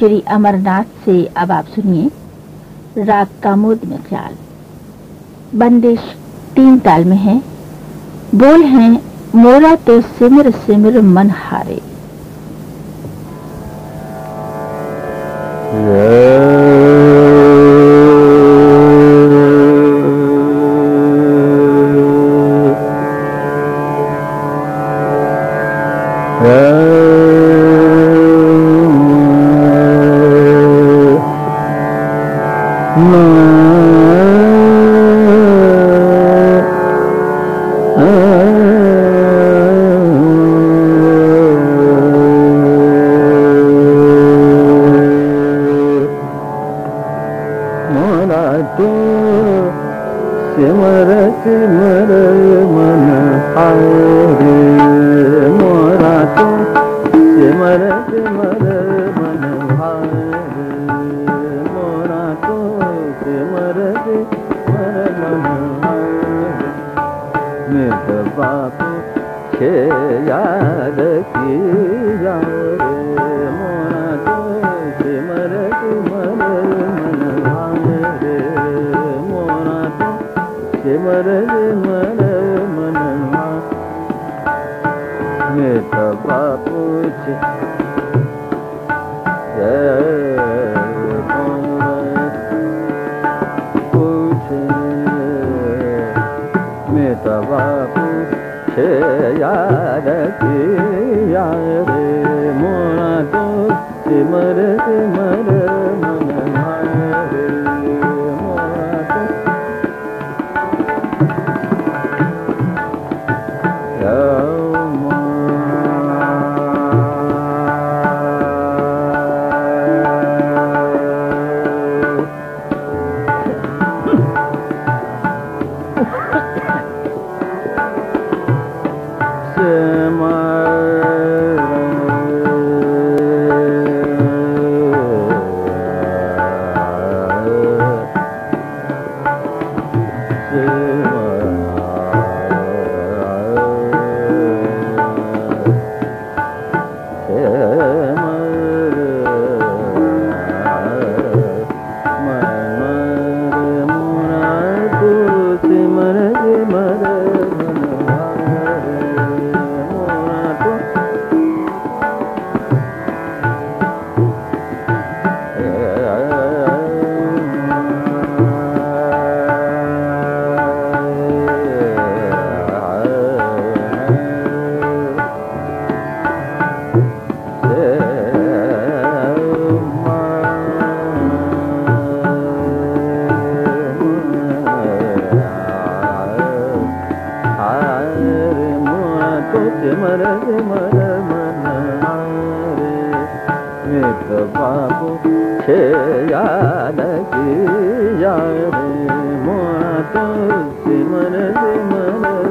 श्री अमरनाथ से अब आप सुनिए राग कामोद में ख्याल। बंदिश 3 ताल में है। बोल हैं मोरा तो सिमर सिमर मन हारे। सिमर सिमर मन हारे मोरा तो सिमर सिमर मन हारे मोरा तो सिमर सिमर मन हारे। मित बापू छे याद की यारे मोरा तो सिमर सिमर मन हारे मोरा तो सिमर सिमर मन मित बापू छे मित बापू छे याद की यारे मोरा तो सिमर सिमर मन हारे मोरा तो सिमर सिमर मन हारे मित बापू छे याद की यारे मोरा तो सिमर सिमर मन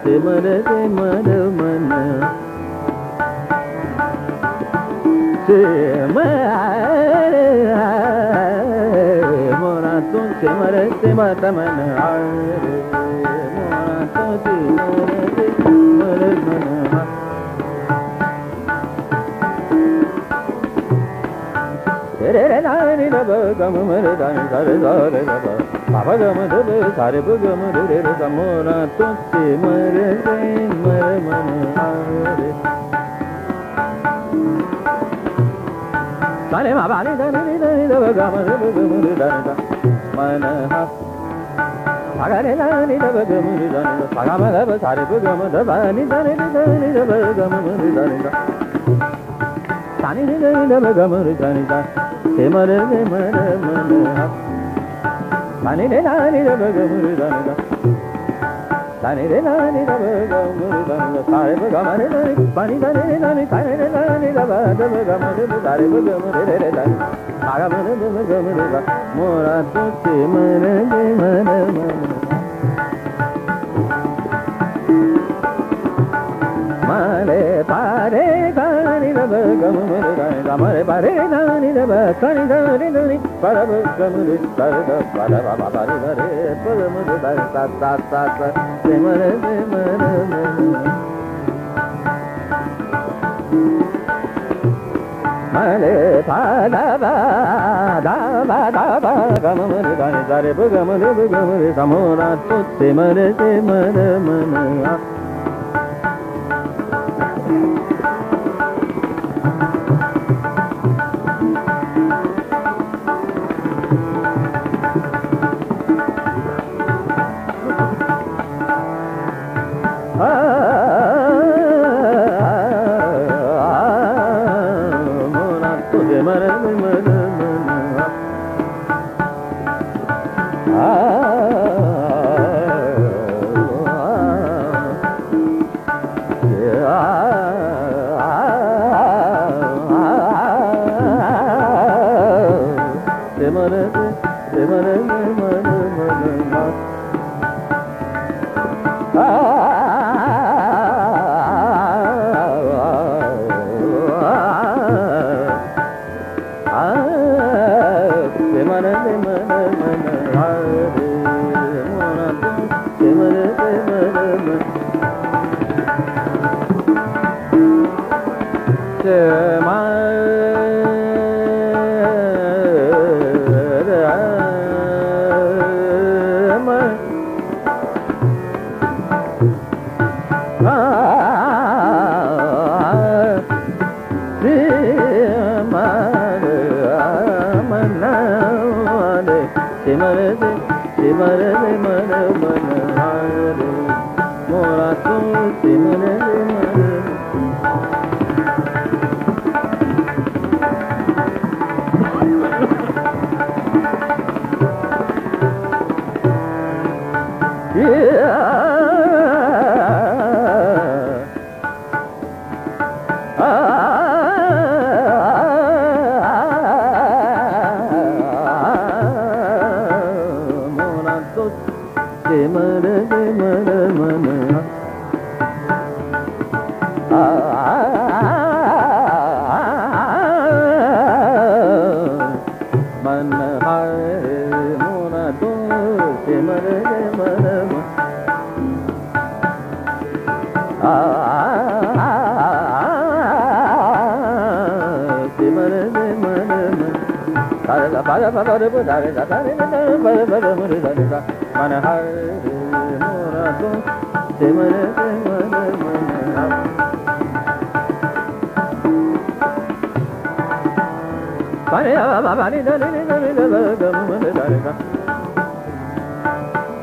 सिमर सिमर मन सिमर मोरा तू सिमर सिमर मन मोरा तू सिमर सिमर मन रे रे नानी रब गम मर दानी सारे सारे रब बाबा गम रब सारे गम रे रे मोरा तू सिमर सिमर मन सारे बाबा नी दानी दानी रब गम रब गम रे दानी मन हा सागा रे दानी रब गम रे दानी सागा म रब सारे गम रब नी दानी दानी रब गम रे दानी दानी रे रब गम रे दानी सिमर सिमर मन दानी रे दानी रब गम रे दानी दानी रे दानी रब गम रे दानी सारे गम रे दानी पानी दानी रे दानी सारे रे दानी रब गम रे सारे गम रे रे दानी सागा म रब गम रे मोरा तू सिमर सिमर मन मारे पारे गानी रब गम रे दानी मरे पारे दानी रब कानी दानी दानी परब गम रे सरग परब बाबा रे रे परम रे दानी सा सा सा सिमर सिमर मन मरे पादा बा दा बा गम रे दानी सारे गम रे समोरा तू सिमर सिमर मन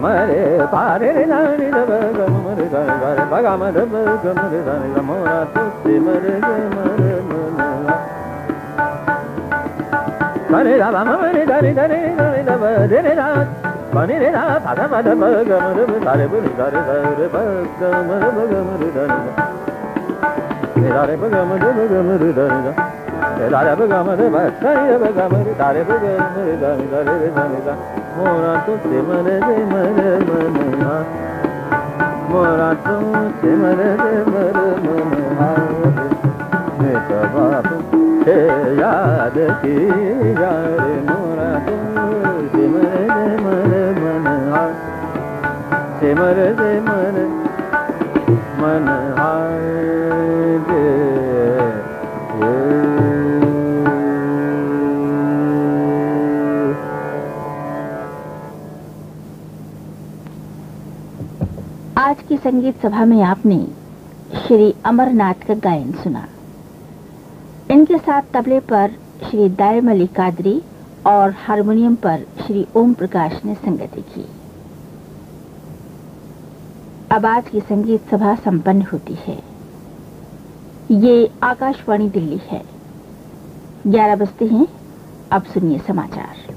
मरे पारे रे दानी रब गम रे दानी बगा म रब गम रे दानी मोरा तू सिमर सिमर मन मरे रा म रे दानी दानी दानी रब रे रे रा मने रे रा पादा पादा ब गम रब सारे ब रे रे रे ब गम रब गम रे दानी रे रे ब गम रे दानी रे ब गम रे ब सारे ब गम रे रे ब गम रे दानी रे दानी मोरा तू सिमर सिमर मन मोरा तू सिमर सिमर मन हारे बाबू याद की यारे मोरा तू सिमर सिमर मन हारे सिमर सिमर मन हारे। आज की संगीत सभा में आपने श्री अमरनाथ का गायन सुना। इनके साथ तबले पर श्री दायम अली कादरी और हारमोनियम पर श्री ओम प्रकाश ने संगति की। अब आज की संगीत सभा संपन्न होती है। ये आकाशवाणी दिल्ली है। 11 बजते हैं। अब सुनिए समाचार।